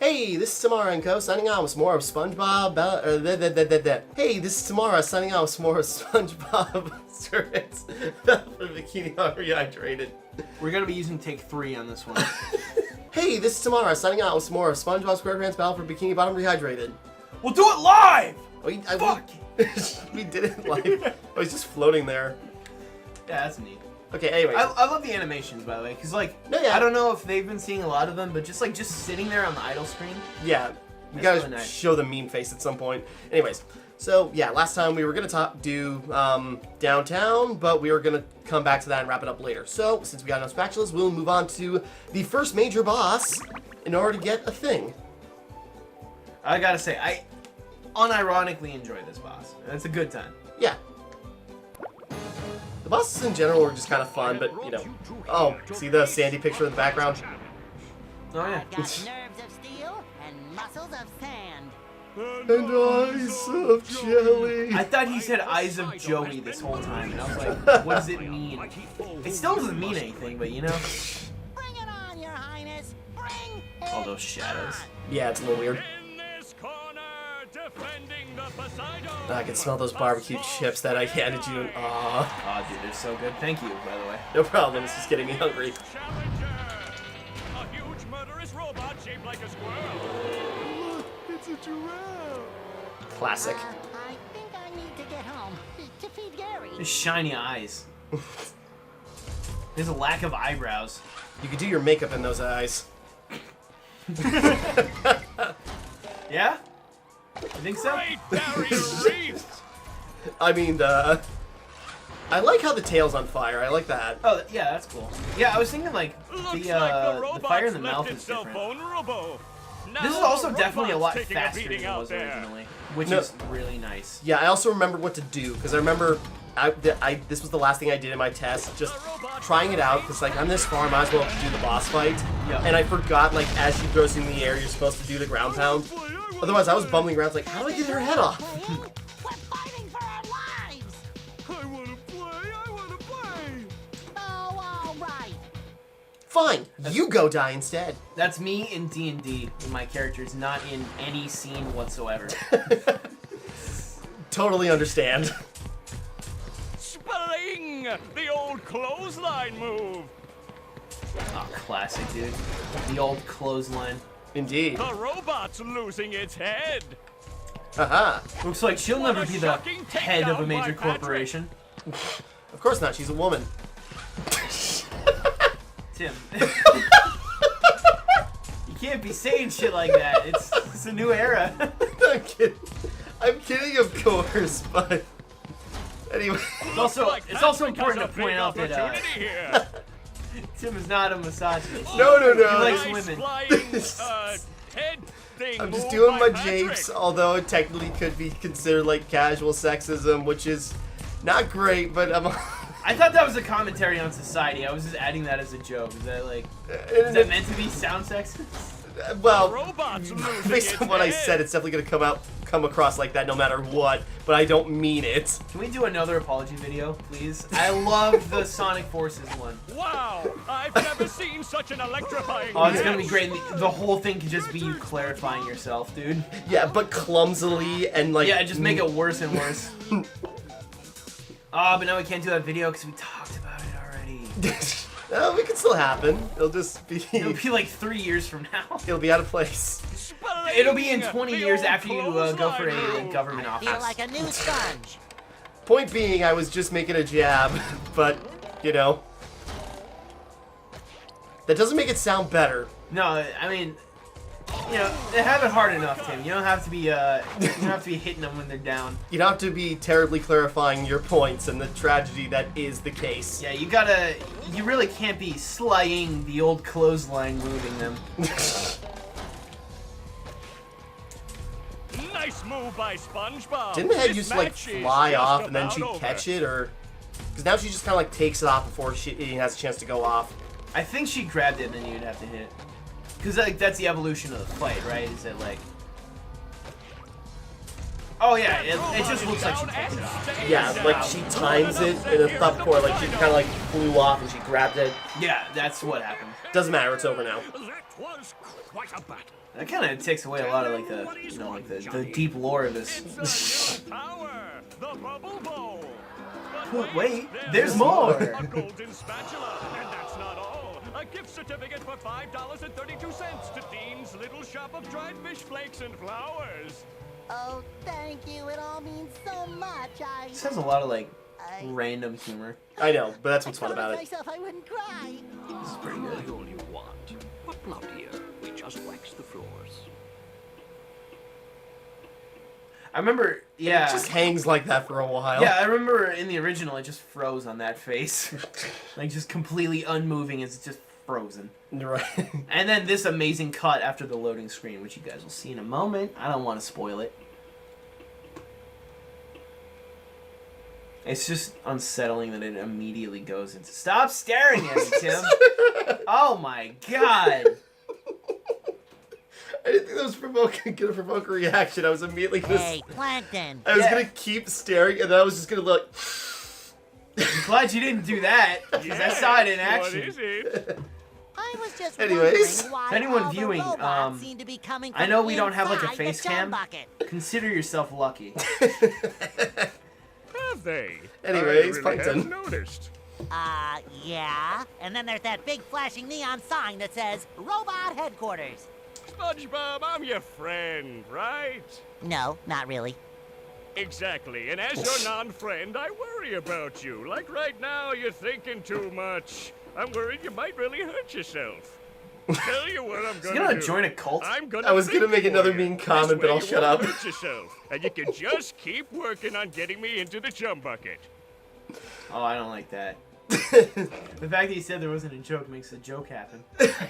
Hey, this is Timmara and Co. signing out with some more of Spongebob. Hey, this is Timmara signing out with some more of Spongebob Servants for Bikini Rehydrated. We're gonna be using take 3 on this one. Hey, this is Timmara signing out with some more of SpongeBob SquarePants Battle for Bikini Bottom Rehydrated. We'll do it live! We did it live. I was just floating there. Yeah, that's neat. Okay, anyways. I love the animations, by the way, because, like, I don't know if they've been seeing a lot of them, but just sitting there on the idle screen. Yeah, you gotta really nice. show the meme face at some point. Anyways, so, yeah, last time we were gonna do downtown, but we were gonna come back to that and wrap it up later. So, since we got enough spatulas, we'll move on to the first major boss in order to get a thing. I gotta say, I unironically enjoy this boss. It's a good time. Yeah. The bosses in general were just kind of fun, but, you know. Oh, see the Sandy picture in the background? Oh, yeah. I've got nerves of steel and muscles of sand. And eyes of jelly. I thought he said eyes of Joey this whole time, and I was like, what does it mean? It still doesn't mean anything, but you know. Bring it on, Your Highness. Bring it All those shadows. Yeah, it's a little weird. I can smell those barbecue chips that I handed you. Aw. Oh, dude, they're so good. Thank you, by the way. No problem, it's just getting me hungry. A huge murderous robot shaped like a squirrel. Look, it's a giraffe. Classic. I think I need to get home to feed Gary. Just shiny eyes. There's a lack of eyebrows. You could do your makeup in those eyes. Yeah? You think so? Great barrier reef. I mean, I like how the tail's on fire. I like that. Oh, yeah, that's cool. Yeah, I was thinking, like, the fire in the mouth is different. Vulnerable. This is also definitely a lot faster than it was there. originally, which is really nice. Yeah, I also remember what to do, because I remember this was the last thing I did in my test, just trying it out, because, like, I'm this far, I might as well do the boss fight. Yep. And I forgot, like, as she throws you in the air, you're supposed to do the ground pound. Otherwise, I was bumbling around, like, how do I get her head off? We're fighting for our lives. I want to play. I want to play. Oh, all right. Fine, you go die instead. That's me in D&D, when my character's not in any scene whatsoever. Totally understand. Spling! The old clothesline move. Oh, classic, dude. The old clothesline. Indeed. The robot's losing its head. Haha. Looks like she'll What never a be the shocking head of a takedown major by Patrick. corporation. Of course not, she's a woman. Tim. You can't be saying shit like that. It's a new era. I'm kidding. I'm kidding, of course, but anyway. It's also important to Has a point big out that opportunity here. Tim is not a misogynist. No. He likes Nice women. flying, head thing I'm just move doing by my Patrick. japes, although it technically could be considered like casual sexism, which is not great, but I'm. I thought that was a commentary on society. I was just adding that as a joke. Is that like, is that meant to be sound sexist? Well, Robot's losing based its on what I head. said, it's definitely gonna come across like that no matter what, but I don't mean it. Can we do another apology video, please? I love the Sonic Forces one. Wow, I've never seen such an electrifying. Oh, it's gonna be match. great. The whole thing could just be you clarifying yourself, dude. Yeah, but clumsily and like. Yeah, just make it worse and worse. Oh, but now we can't do that video because we talked about it already. Oh, it can still happen. It'll just be. It'll be like 3 years from now. It'll be out of place. Spling! It'll be in 20 The years old after you go for a clothesline government I feel office. like a new sponge. Point being, I was just making a jab, but, you know. That doesn't make it sound better. No, I mean, you know, they have it hard enough, Tim. You don't have to be, you don't have to be hitting them when they're down. You don't have to be terribly clarifying your points and the tragedy that is the case. Yeah, you really can't be slaying the old clothesline, moving them. Nice move by SpongeBob. Didn't the head This used to like match is fly just off and then about she'd over. catch it, or because now she just kind of like takes it off before she has a chance to go off. I think she grabbed it and then you'd have to hit it. Because like, that's the evolution of the fight, right? Is it like... Oh yeah, it just looks like she takes it off. Yeah, like she times it in a thumb core, like she kind of like flew off and she grabbed it. Yeah, that's what happened. Doesn't matter, it's over now. That was quite a battle. That kind of takes away a lot of like the, you know, like the deep lore of this. It's a new power, the bubble bowl. But Wait, there's more. A golden spatula, and that's not all. A gift certificate for $5.32 to Dean's Little Shop of Dried Fish Flakes and Flowers. Oh, thank you. It all means so much. This has a lot of like random humor. I know, but that's what's fun told about it. myself I wouldn't cry. This is pretty good. All you want. But not here. We just wax the floors. I remember, yeah. It just hangs like that for a while. Yeah, I remember in the original it just froze on that face. Like just completely unmoving, it's just frozen. Right. And then this amazing cut after the loading screen, which you guys will see in a moment. I don't want to spoil it. It's just unsettling that it immediately goes into... Stop staring at me, Tim! Oh my god! I didn't think that was gonna provoke a reaction. I was immediately gonna... Hey, Plankton. I was gonna keep staring, and then I was just gonna look... I'm glad you didn't do that, because I saw it in action. What is it? I was just Anyways. wondering why If anyone all the viewing, robots seem to be coming I from know we don't have like a inside the face cam. gum bucket. Consider yourself lucky. Have they? Anyways, I really Plankton. hadn't noticed. Yeah. And then there's that big flashing neon sign that says Robot Headquarters. SpongeBob, I'm your friend, right? No, not really. Exactly, and as your non-friend, I worry about you. Like right now, you're thinking too much. I'm worried you might really hurt yourself. Tell you what I'm He's gonna gonna do. join a cult? I'm gonna I was gonna think make for another you. mean comment, This but way I'll you shut won't up. hurt yourself, and you can just keep working on getting me into the chum bucket. Oh, I don't like that. The fact that he said there wasn't a joke makes the joke happen. I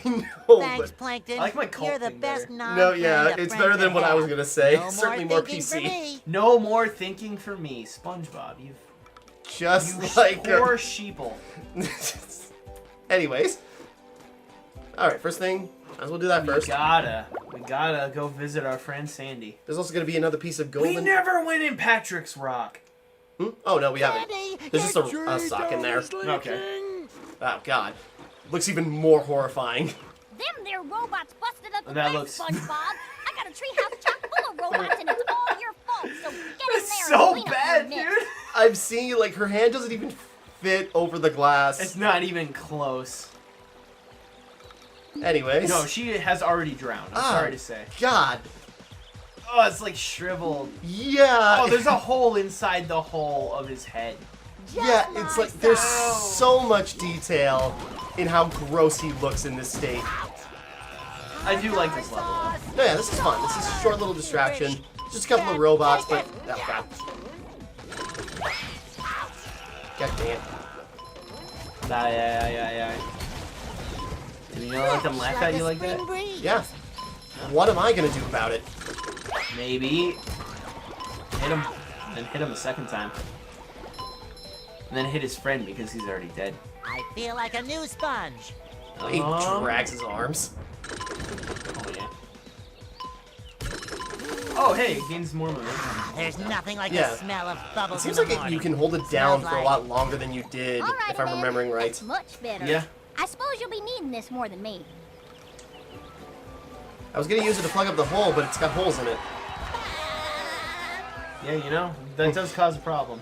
know, Thanks, but... Plankton. I like my cult You're the thing best better. non No, yeah, it's better than what I was gonna say. No Certainly more more thinking for PC. me. No more thinking for me, SpongeBob. You Just like... poor sheeple. Anyways. Alright, first thing, might as well do that We first. gotta go visit our friend Sandy. There's also gonna be another piece of We golden... never went in Patrick's Rock. Hmm? Oh, no, we haven't. Daddy, There's just your a sock in there. Okay. Oh, God. Looks even more horrifying. Them there robots busted up the That place, looks- SpongeBob. I got a treehouse chock full of robots, and it's all your fault. So get in It's there so and clean up bad, your dude. mess. I'm seeing, like, her hand doesn't even fit over the glass. It's not even close. Anyways. No, she has already drowned. I'm sorry to say. God. Oh, it's like shriveled. Yeah. Oh, there's a hole inside the hole of his head. Yeah, it's like there's so much detail in how gross he looks in this state. I do like this level. No, yeah, this is fun. This is a short little distraction. Just a couple of robots, but... Oh, God. God damn. Yeah. Do you not let them laugh at you like that? Yeah. What am I gonna do about it? Maybe. Hit him. Then hit him a second time. And then hit his friend because he's already dead. I feel like a new sponge. He drags his arms. Oh, yeah. Oh, hey, it gains more momentum. There's nothing like Yeah. the smell of It bubbles seems in like the morning. you can hold it down Smells for a like- lot longer than you did, All right, if I'm then. remembering right. That's much better. Yeah. I suppose you'll be needing this more than me. I was gonna use it to plug up the hole, but it's got holes in it. Yeah, you know, that does cause a problem.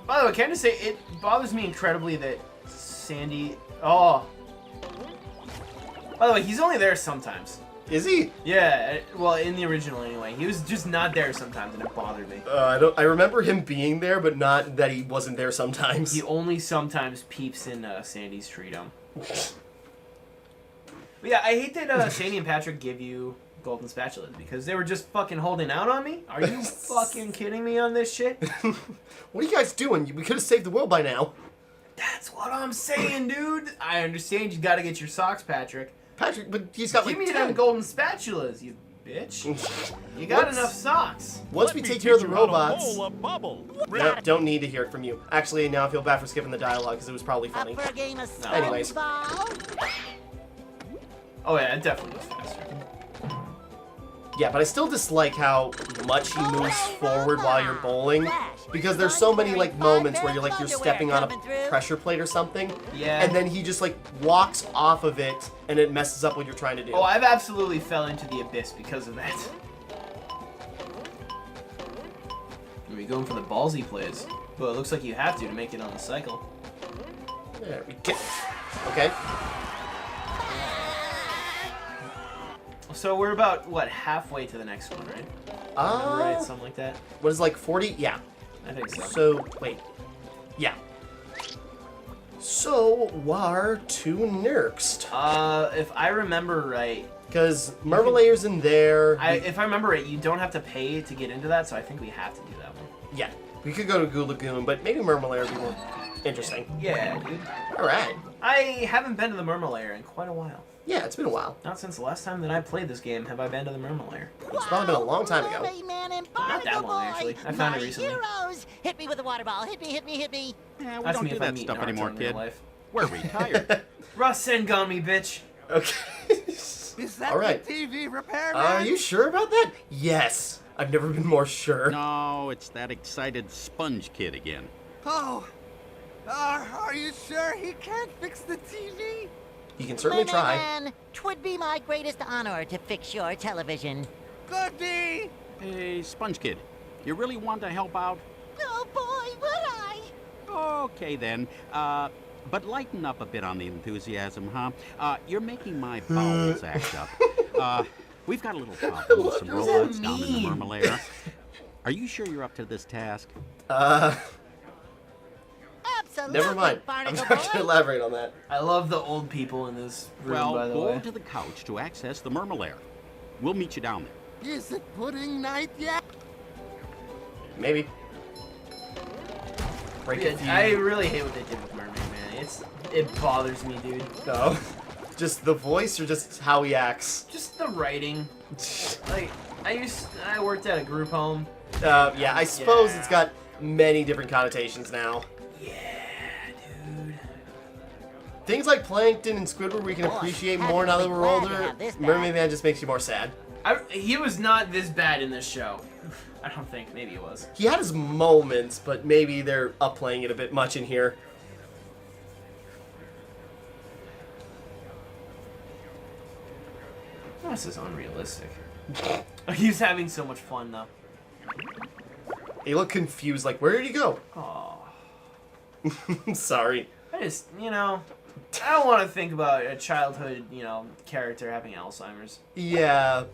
By the way, can I just say, it bothers me incredibly that Sandy... Oh. By the way, he's only there sometimes. Is he? Yeah, well, in the original anyway. He was just not there sometimes, and it bothered me. I remember him being there, but not that he wasn't there sometimes. He only sometimes peeps in Sandy's treedom. But yeah, I hate that Sandy and Patrick give you golden spatulas because they were just fucking holding out on me. Are you fucking kidding me on this shit? What are you guys doing? We could have saved the world by now. That's what I'm saying, dude. I understand you gotta get your socks, Patrick. Patrick, but he's got Give like me 10. them golden spatulas, you bitch. You got What's- enough socks. Once Let we me take care of the teach you how to robots... bowl a bubble. No, don't need to hear it from you. Actually, now I feel bad for skipping the dialogue because it was probably Up funny. for a game of No. Anyways. Spongebob? Oh yeah, it definitely was faster. Yeah, but I still dislike how much he moves forward while you're bowling. Flash, because there's so many like moments where you're Underwear stepping on coming a through. pressure plate or something, Yeah. and then he just like walks off of it, and it messes up what you're trying to do. Oh, I've absolutely fell into the abyss because of that. Are we going for the ballsy plays? Well, it looks like you have to make it on the cycle. There we go. Okay. So we're about, what, halfway to the next one, right? Remember right? Something like that? What is like 40? Yeah. I think so. So, wait. Yeah. So, war to Nerkst. If I remember right, Because Mermalayer's in there. if I remember right, you don't have to pay to get into that, so I think we have to do that one. Yeah. We could go to Goo Lagoon, but maybe Mermalayer would be more interesting. Yeah, dude. Alright. I haven't been to the Mermalayer in quite a while. Yeah, it's been a while. Not since the last time that I played this game have I been to the Mermalayer. It's probably been a long time ago. Mermaid Man and Not that Barnacle long, Boy, actually. I found it my recently. heroes. Hit me with a water ball. Hit me, hit me, hit me. Yeah, we That's don't me do if I that meet stuff Naruto anymore, in real kid. life. We're retired. Rasengami, bitch. Okay. Is that Alright. the TV repairman? Are you sure about that? Yes. I've never been more sure. No, it's that excited sponge kid again. Oh, are you sure he can't fix the TV? You can certainly Mermaid try. Man, 'twould be my greatest honor to fix your television. Goody! Hey, sponge kid, you really want to help out? Oh boy, would I! Okay then. But lighten up a bit on the enthusiasm, huh? You're making my bowels act up. We've got a little problem with some What does robots that down in the mean? Mermalayer. Are you sure you're up to this task? Absolutely, Never mind. I'm Barnacle not going to Boy. elaborate on that. I love the old people in this room, Well, by the go way. to the couch to access the Mermalayer. We'll meet you down there. Is it pudding night yet? Maybe. Break Yeah, a few. I really hate what they did with Mermaid, man. It bothers me, dude. No. Just the voice or just how he acts? Just the writing. Like, I worked at a group home. Yeah, I suppose Yeah. it's got many different connotations now. Yeah, dude. Things like Plankton and Squidward we can Boy, appreciate I'd more be now that we're glad to older. have this back. Mermaid Man just makes you more sad. He was not this bad in this show. I don't think. Maybe he was. He had his moments, but maybe they're upplaying it a bit much in here. This is unrealistic. He's having so much fun, though. He looked confused, like, where did he go? Aw. Sorry. I just, I don't want to think about a childhood, character having Alzheimer's. Yeah.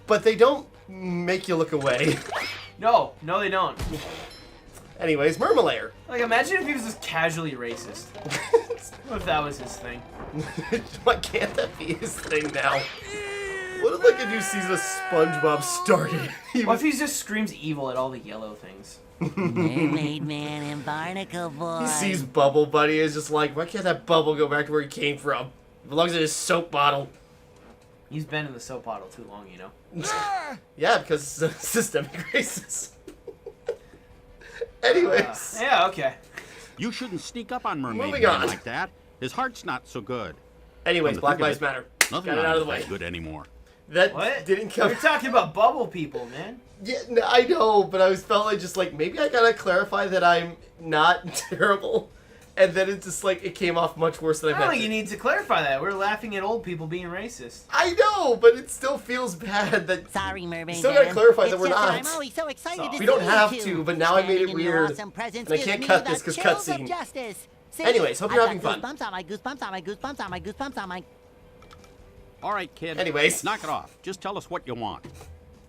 But they don't make you look away. No, they don't. Anyways, Mermalayer. Like, imagine if he was just casually racist. What if that was his thing? Why can't that be his thing now? What if like a new season of SpongeBob started? What if he just screams evil at all the yellow things? Mermaid Man and Barnacle Boy. He sees Bubble Buddy and is just like, why can't that bubble go back to where he came from? It belongs in his soap bottle. He's been in the soap bottle too long, Yeah, because it's a systemic racist. Anyways. Yeah, okay. You shouldn't sneak up on Mermaid Moving Man on. like that. His heart's not so good. Anyways, Come to Black think of Lives it, Matter. Nothing Got it out of the on way. is good anymore. That What? didn't come. We're talking about bubble people, man. Yeah, no, I know, but I was felt like just like maybe I gotta clarify that I'm not terrible, and then it just like it came off much worse than I I don't meant. think you it. need to clarify that. We're laughing at old people being racist. I know, but it still feels bad that Sorry, Mermaid Still gotta Man. clarify It's that we're just not. I'm always so excited to we don't see have you to, two. but now I made it Standing in your weird, awesome presence and I gives can't me cut the this 'cause chills of cutscene. justice. See, Anyways, hope you're I've having got fun. Goosebumps on my goosebumps on my goosebumps on my goosebumps on my. All right, kid. Anyways. Knock it off. Just tell us what you want.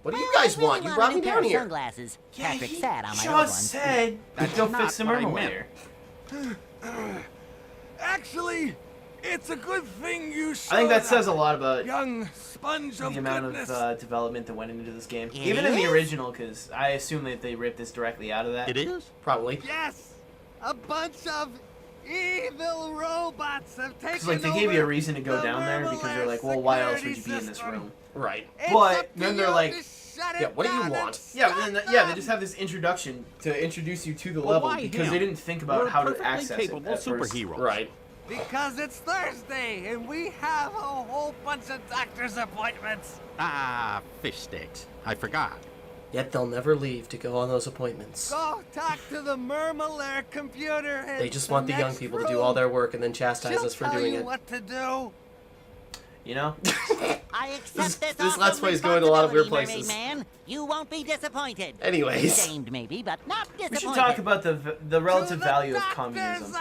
What do you Well, guys I really want? You a brought me new pair down of here. Sunglasses. Yeah, Patrick he said on my just old ones. said That's go not fix the what I Mermalayer. Actually, it's a good thing you showed I think that says a lot about young sponge the of amount goodness. of development that went into this game. It Even in the is? original, because I assume that they ripped this directly out of that. It is? Probably. Yes, a bunch of evil robots have taken Because like they gave you a over reason to go the down there because they're like, well, why else would you be in this room? Right. It's But up to then they're you like, to shut Yeah, it what do you down and want? Yeah, stop and then, yeah, they them. just have this introduction to introduce you to the Well, level why because him? they didn't think about We're how to perfectly access capable it at first. superheroes. Right. Because it's Thursday and we have a whole bunch of doctor's appointments. Ah, fish sticks. I forgot. Yet they'll never leave to go on those appointments. Go talk to the Mermaid computer. They just want the young people to do all their work and then chastise us for doing it. What to do? You know? I accept this This awful Let's Play is going to a lot of weird responsibility, places. Mermaid Man. You won't be disappointed. Anyways. Shamed maybe, but not disappointed. We should talk about the relative value of communism.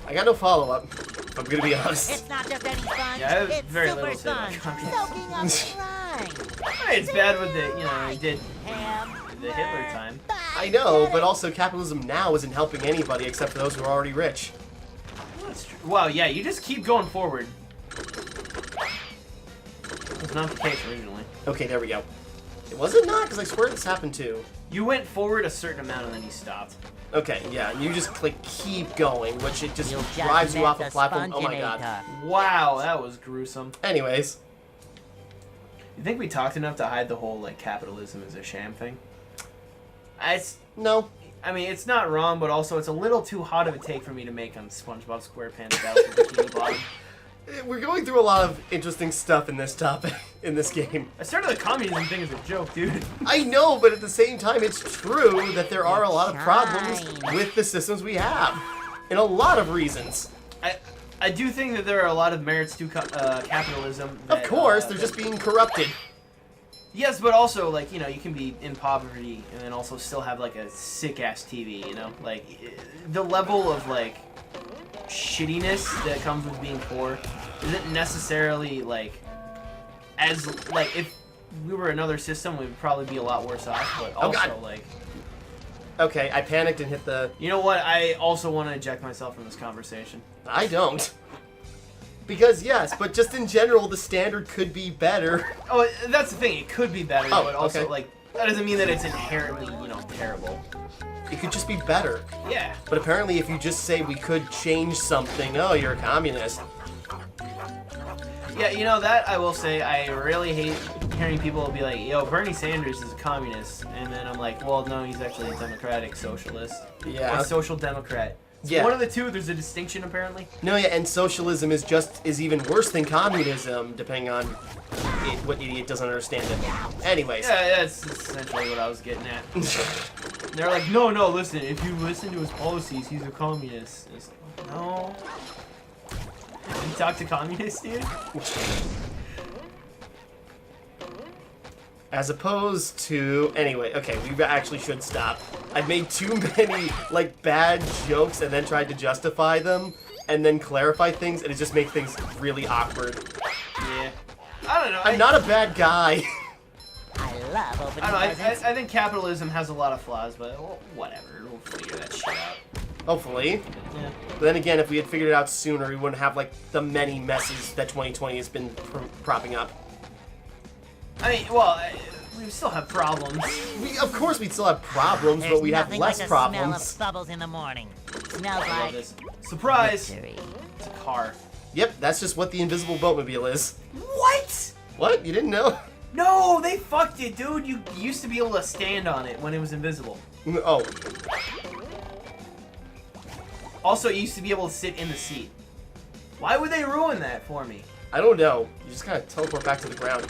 I got no follow-up. I'm gonna be honest. It's not just any fun. Yeah, I have it's very super little to say about fun. communism. Soaking up slime. Hey, it's bad with the, you know, he did Ham. the Hitler time. I know, but also capitalism now isn't helping anybody except for those who are already rich. That's true. Wow, yeah, you just keep going forward. That's not the case originally. Okay, there we go. Was it not? Because I swear this happened too. You went forward a certain amount and then you stopped. Okay, yeah, and you just like keep going, which it just You'll just drives you met off the a platform. Oh my god. Sponginator. Wow, that was gruesome. Anyways, You think we talked enough to hide the whole, like, capitalism is a sham thing? no. I mean, it's not wrong, but also it's a little too hot of a take for me to make on SpongeBob SquarePants Battle for Bikini Bottom. We're going through a lot of interesting stuff in this topic, in this game. I started the communism thing as a joke, dude. I know, but at the same time, it's true that there are a lot of problems with the systems we have. In a lot of reasons. I do think that there are a lot of merits to capitalism. That, Of course, they're just being corrupted. Yes, but also, like, you know, you can be in poverty and then also still have, like, a sick-ass TV, you know? Like, the level of, like, shittiness that comes with being poor isn't necessarily, like, as, like, if we were another system, we would probably be a lot worse off, but also, God. like... Okay, I panicked and hit the... You know what? I also want to eject myself from this conversation. I don't. Because, yes, but just in general, the standard could be better. Oh, that's the thing. It could be better, Oh, but also, okay. like, that doesn't mean that it's inherently, you know, terrible. It could just be better. Yeah. But apparently, if you just say we could change something, oh, you're a communist. Yeah, you know, that I will say, I really hate hearing people be like, yo, Bernie Sanders is a communist. And then I'm like, well, no, he's actually a democratic socialist. Yeah. Or social democrat. It's Yeah. one of the two, there's a distinction, apparently. No, yeah, and socialism is even worse than communism, depending on what idiot doesn't understand it. Anyways. Yeah, that's essentially what I was getting at. They're like, no, listen, if you listen to his policies, he's a communist. It's like, no. You talk to communists, dude? As opposed to... Anyway, okay, we actually should stop. I've made too many, like, bad jokes and then tried to justify them and then clarify things, and it just makes things really awkward. Yeah. I don't know. I'm not a bad guy. I love opening I don't know, presents. I think capitalism has a lot of flaws, but well, whatever. We'll figure that shit out. Hopefully. Yeah. But then again, if we had figured it out sooner, we wouldn't have, like, the many messes that 2020 has been propping up. I mean, well, we still have problems. Of course we'd still have problems, There's but we'd have nothing less like the problems. smell of bubbles in the morning. Smells I love like this. Surprise! victory. It's a car. Yep, that's just what the invisible boatmobile is. What? What? You didn't know? No, they fucked it, dude. You used to be able to stand on it when it was invisible. Oh, Also, you used to be able to sit in the seat. Why would they ruin that for me? I don't know. You just kind of teleport back to the ground.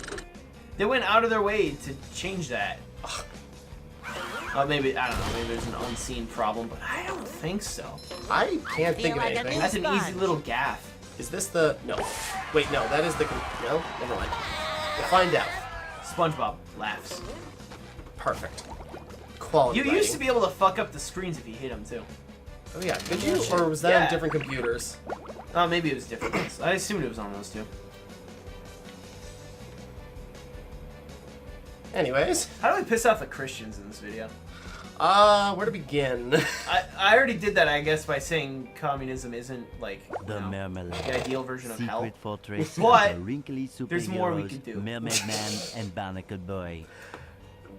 They went out of their way to change that. Maybe, I don't know, maybe there's an unseen problem, but I don't think so. I can't think of Feel like a anything. That's an easy Sponge. little gaff. Is this the... No. Wait, no, that is the... No? Never mind. We'll find out. SpongeBob laughs. Perfect. Quality You used to writing. be able to fuck up the screens if you hit them, too. Oh yeah, could you? Or was that Yeah. on different computers? Oh, maybe it was different ones. I assumed it was on those two. Anyways. How do we piss off the Christians in this video? Where to begin? I already did that, I guess, by saying communism isn't, like, you The know, Mermaid. the ideal version of hell. Secret fortress But of the wrinkly there's more we superheroes, could do. Mermaid Man and Barnacle Boy.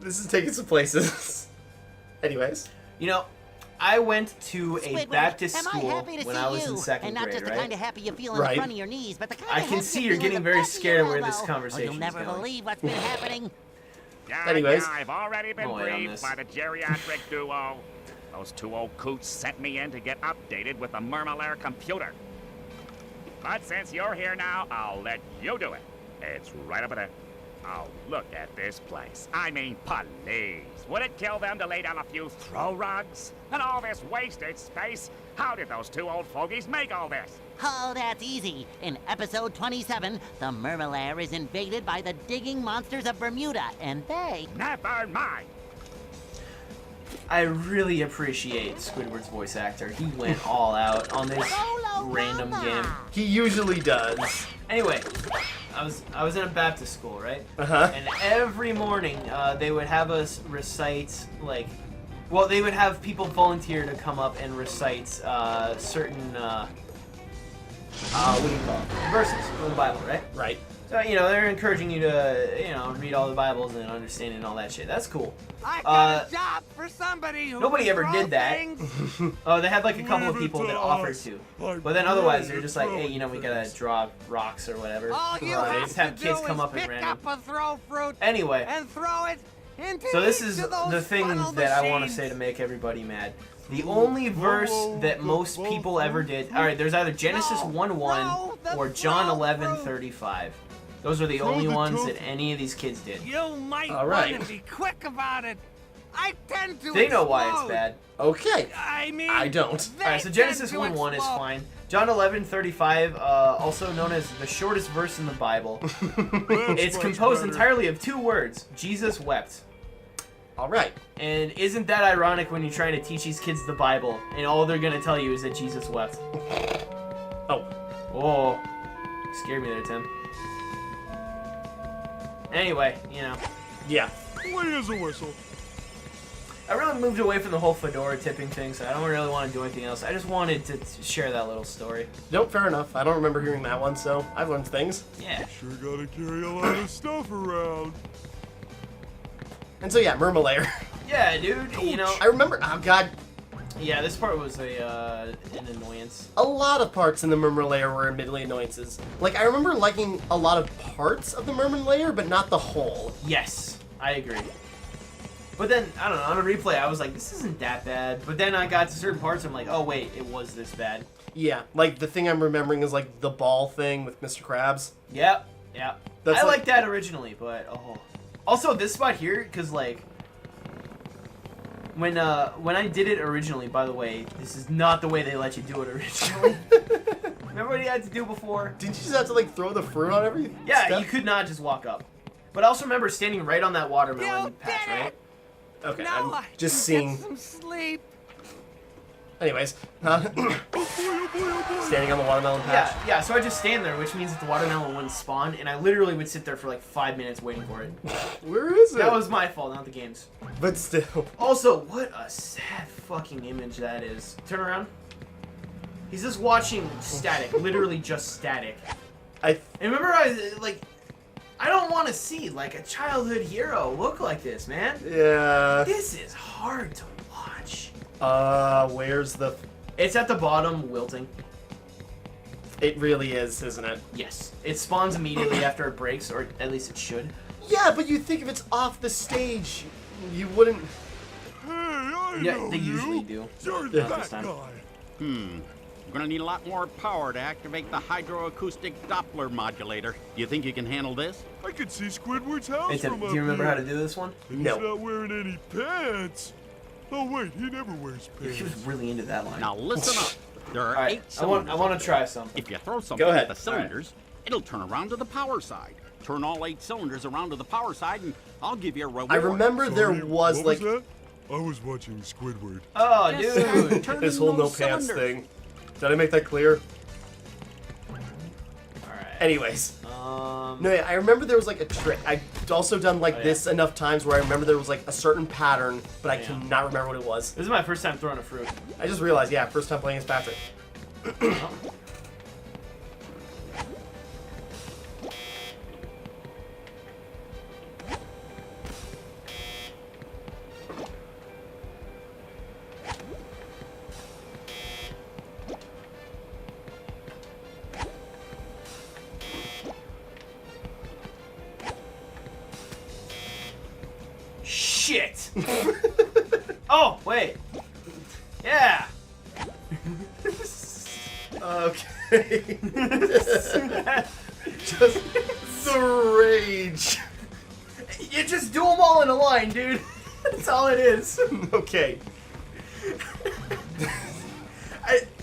This is taking some places. Anyways. You know, I went to a Squidward, Baptist am I school happy to when see I was you? in second and not grade, just the right? kind of happy you feel in Right. the front of your knees, but the kind I of can happy see you you're feel getting in the very back of scared your of where this elbow, or conversation you'll is never going. believe what's been happening. Anyways. I've already been Oh, wait, on briefed this. by the geriatric duo. Those two old coots sent me in to get updated with the Mermaid computer. But since you're here now, I'll let you do it. It's right up there. Oh, look at this place. I mean, please. Would it kill them to lay down a few throw rugs? And all this wasted space? How did those two old fogies make all this? Oh, that's easy. In episode 27, the Mermalair is invaded by the digging monsters of Bermuda, and they... Never mind. I really appreciate Squidward's voice actor. He went all out on this random game. He usually does. Anyway, I was in a Baptist school, right? Uh-huh. And every morning they would have us recite well, they would have people volunteer to come up and recite certain what do you call it? Verses from the Bible, right? Right. So they're encouraging you to read all the Bibles and understand and all that shit. That's cool. I got a job for somebody who Nobody ever throw did that. things. Oh, they had like a couple of people that offered to, but then otherwise they're just like, hey, we gotta draw rocks or whatever. All you Right. have Just have to kids do come is up and pick random. up a throw fruit Anyway, and throw it into so this each is of those the thing funnel that I want to machines. say to make everybody mad. The only verse that most people ever did. All right, there's either Genesis 1:1 or John 11:35. Those are the only ones that any of these kids did. You might All right. want to be quick about it. I tend to They know why it's explode. bad. Okay. I mean, I don't. they All right, so tend Genesis to 1:1 is explode. fine. John 11:35, also known as the shortest verse in the Bible. It's composed entirely of 2 words: Jesus wept. All right. And isn't that ironic when you're trying to teach these kids the Bible and all they're gonna tell you is that Jesus wept? Oh. Oh, scared me there, Tim. Anyway, Yeah. What is a whistle? I really moved away from the whole fedora tipping thing, so I don't really want to do anything else. I just wanted to share that little story. Nope, fair enough. I don't remember hearing that one, so I've learned things. Yeah. Sure gotta carry a lot of stuff around. And so, yeah, Mermalair. Yeah, dude, I remember, oh god, yeah, this part was an annoyance. a lot of parts in the Mermalair were admittedly annoyances. Like, I remember liking a lot of parts of the Mermalair, but not the whole. Yes, I agree. But then, I don't know, on a replay, I was like, this isn't that bad. But then I got to certain parts, I'm like, oh wait, it was this bad. Yeah, like, the thing I'm remembering is, like, the ball thing with Mr. Krabs. Yep. That's I like- liked that originally, but oh. Also, this spot here, because like, when I did it originally, by the way, this is not the way they let you do it originally. Remember what you had to do before? Did you just have to, like, throw the fruit on every Yeah, step? you could not just walk up. But I also remember standing right on that watermelon You patch, did right? it! Okay, Now I'm I just can seeing... get some sleep. Anyways, standing on the watermelon patch. Yeah, so I just stand there, which means that the watermelon wouldn't spawn, and I literally would sit there for like 5 minutes waiting for it. Where is it? That was my fault, not the game's. But still. Also, what a sad fucking image that is. Turn around. He's just watching static, literally just static. And remember, I don't want to see like a childhood hero look like this, man. Yeah. This is hard to watch. Where's the... It's at the bottom, wilting. It really is, isn't it? Yes. It spawns immediately after it breaks, or at least it should. Yeah, but you think if it's off the stage, you wouldn't... Hey, I Yeah, know they you. usually do. You're Not that this time. guy. You're gonna need a lot more power to activate the hydroacoustic Doppler modulator. You think you can handle this? I could see Squidward's house Hey, Tim, from do up you remember here. how to do this one? And No. he's not wearing any pants. Oh wait, he never wears pants. He was really into that line. Now listen up. There are Alright, 8 I cylinders. want to try something. If you throw something Go ahead. at the cylinders, it'll turn around to the power side. Turn all 8 cylinders around to the power side, and I'll give you a reward. I remember there Sorry, was, what like... was that? I was watching Squidward. Oh, Just dude. turn This whole no those pants cylinders. thing. Did I make that clear? Alright. Anyways. No, yeah, I remember there was like a trick. I've also done like Oh, yeah. this enough times where I remember there was like a certain pattern, but I Yeah. cannot remember what it was. This is my first time throwing a fruit. I just realized, yeah, first time playing as Patrick. Oh. Shit! Oh, wait. Yeah. Okay. just rage. You just do them all in a line, dude. That's all it is. Okay.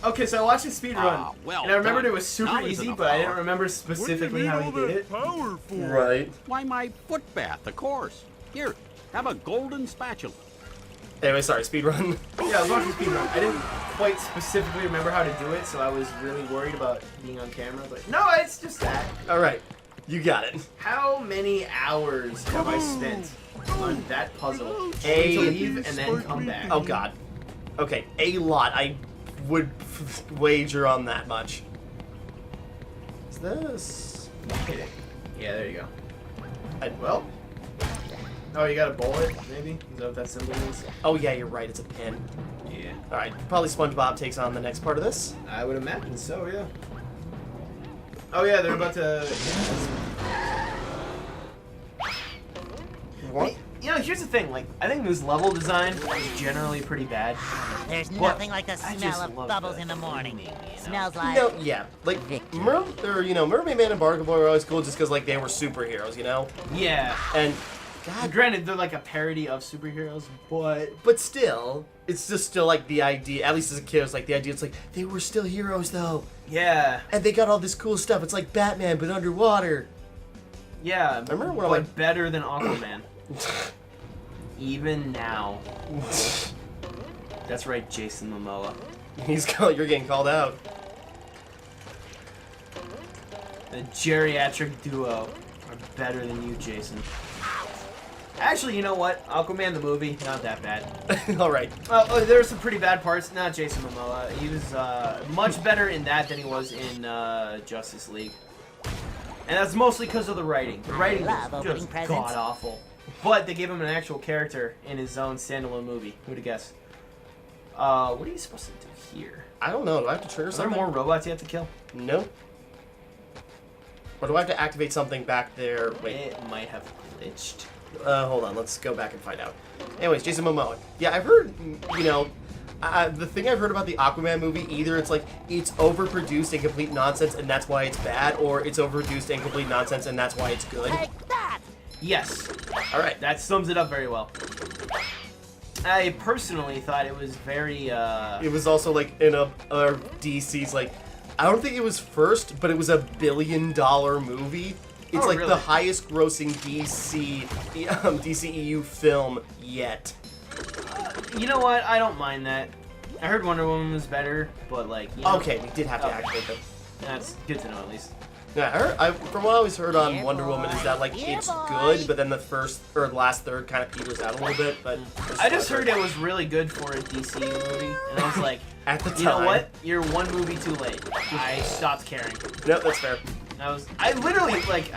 Okay, so I watched a speed run, well and I remembered done. it was super Now there's easy, enough but I didn't power. remember What do you specifically need how all he did that it. power for? Right. Why, my foot bath, of course. Here, have a golden spatula. Anyway, sorry, speedrun. Yeah, I was watching speed run. I didn't quite specifically remember how to do it, so I was really worried about being on camera. But no, it's just that. Alright, you got it. How many hours have I spent on that puzzle? A- To leave and then come back. Oh god. Okay, a lot. I would wager on that much. Is this? Hit it. Yeah, there you go. Well. Oh, you got a bullet, maybe? Is that what that symbol means? Oh yeah, you're right. It's a pin. Yeah. Alright, probably SpongeBob takes on the next part of this. I would imagine so, yeah. Oh yeah, they're about to... What? You know, here's the thing, like, I think this level design is generally pretty bad. There's But nothing like the I smell just of love bubbles the in the morning. feeling, you know? Smells like... No, yeah, like Victory. Mermaid Man and Barnacle Boy were always cool just because like they were superheroes, you know. Yeah. And God, Granted, they're like a parody of superheroes, but still, it's just still like the idea. At least as a kid, it's like the idea. It's like they were still heroes though, yeah, and they got all this cool stuff. It's like Batman but underwater. yeah. remember when but I'm like- better than Aquaman. Even now. That's right, Jason Momoa. You're getting called out. The geriatric duo are better than you, Jason. Actually, you know what? Aquaman the movie, not that bad. All right. Well, there were some pretty bad parts. Not Jason Momoa. He was much better in that than he was in Justice League. And that's mostly because of the writing. The writing Love was opening just presents. god-awful. But they gave him an actual character in his own standalone movie. Who'd have guessed? What are you supposed to do here? I don't know. Do I have to trigger Are there something? more robots you have to kill? No. Or do I have to activate something back there? Wait. It might have glitched. Hold on. Let's go back and find out. Anyways, Jason Momoa. Yeah, I've heard. You know. The thing I've heard about the Aquaman movie, either it's like it's overproduced and complete nonsense and that's why it's bad, or it's overproduced and complete nonsense and that's why it's good. Take that! Yes. Alright. That sums it up very well. I personally thought it was very, It was also like in a DC's like, I don't think it was first, but it was $1 billion movie. It's Oh, like really? the highest grossing DCEU film yet. You know what? I don't mind that. I heard Wonder Woman was better, but like, you know, Okay, we did have to Okay. activate them. that's good to know at least. Yeah, from what I always heard on Yeah, Wonder Woman is that like yeah, it's boy. good, but then the first or the last third kind of peters out a little bit. But I just heard it was really good for a DC movie, and I was like, at the time. you know what? You're one movie too late. I stopped caring. No, that's fair. I literally like,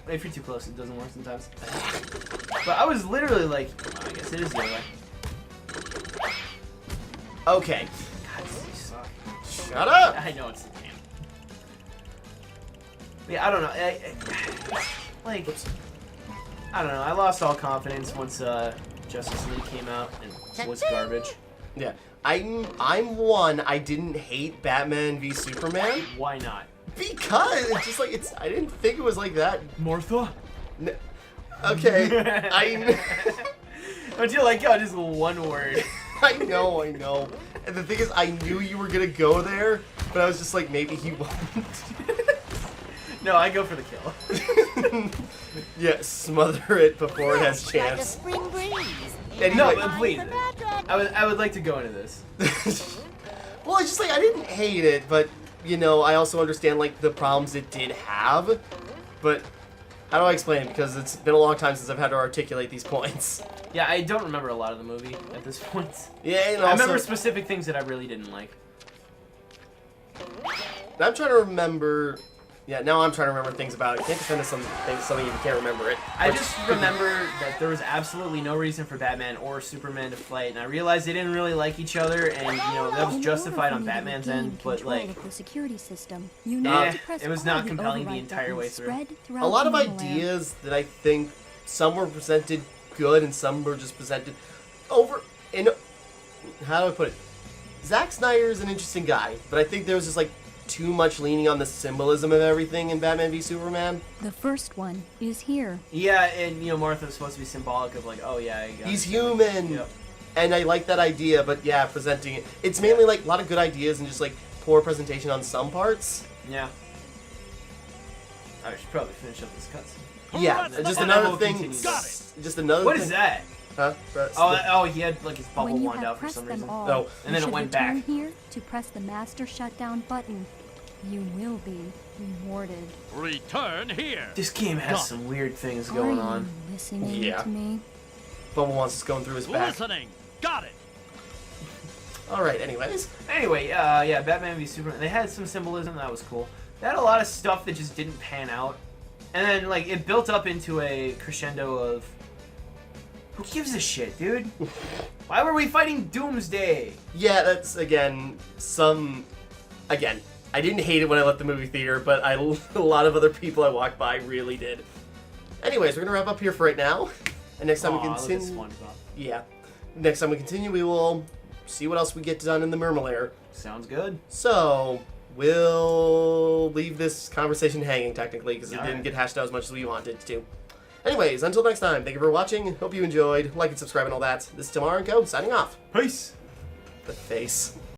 if you're too close, it doesn't work sometimes. But I was literally like, oh, I guess it is the other way. Okay, God, you suck. shut up. I know it's the game. Yeah, I don't know. Like, I don't know. I lost all confidence once Justice League came out and was garbage. Yeah, I'm one. I didn't hate Batman v Superman Why not? because it's just like I didn't think it was like that. Martha? Okay, Don't you like how just one word? I know. And the thing is, I knew you were gonna go there, but I was just like, maybe he won't. No, I go for the kill. Yeah, smother it before it has Like a chance. spring breeze. Anyway. No, Flies but please. the bad dragon. I would like to go into this. Well, it's just like I didn't hate it, but you know, I also understand like the problems it did have. But how do I explain it? Because it's been a long time since I've had to articulate these points. Yeah, I don't remember a lot of the movie at this point. Yeah, and I also, remember specific things that I really didn't like. I'm trying to remember. Yeah, now I'm trying to remember things about it. You can't defend us something if you can't remember it. I just remember that there was absolutely no reason for Batman or Superman to fight, and I realized they didn't really like each other, and you know that was justified on Batman's end, but like, the security system, you nah, need to press it was all not the compelling the override entire way buttons through. spread A throughout lot of Mermaid. ideas that I think some were presented good and some were just presented over. How do I put it? Zack Snyder is an interesting guy, but I think there was just like too much leaning on the symbolism of everything in Batman v Superman. The first one is here. Yeah, and you know Martha's supposed to be symbolic of like, oh yeah, I got He's human. Yep. And I like that idea, but yeah, presenting it. It's mainly like a lot of good ideas and just like poor presentation on some parts. Yeah. I should probably finish up this cutscene. Yeah, just another thing. Continues. Just another What thing. is that? Huh? Oh, he had like his bubble When you wand have out for pressed some them reason. all, Oh. And you then it should went return back. here to press the master shutdown button. You will be rewarded. Return here. This game has some weird things going Are on. you listening Yeah. to me? Bubble wants us going through his back. Listening. Got it. Alright, anyways. Anyway, yeah, Batman v Superman. They had some symbolism that was cool. They had a lot of stuff that just didn't pan out, and then like it built up into a crescendo of who gives a shit, dude? Why were we fighting Doomsday? Yeah, that's, again, Again, I didn't hate it when I left the movie theater, but a lot of other people I walked by really did. Anyways, we're gonna wrap up here for right now. And next time we Look at continue... SpongeBob. Yeah. Next time we continue, we will see what else we get done in the Mermaid. Sounds good. So, we'll leave this conversation hanging, technically, because it didn't get hashed out as much as we wanted to. Anyways, until next time, thank you for watching. Hope you enjoyed. Like and subscribe and all that. This is Timmara and Co. signing off. Peace. The face.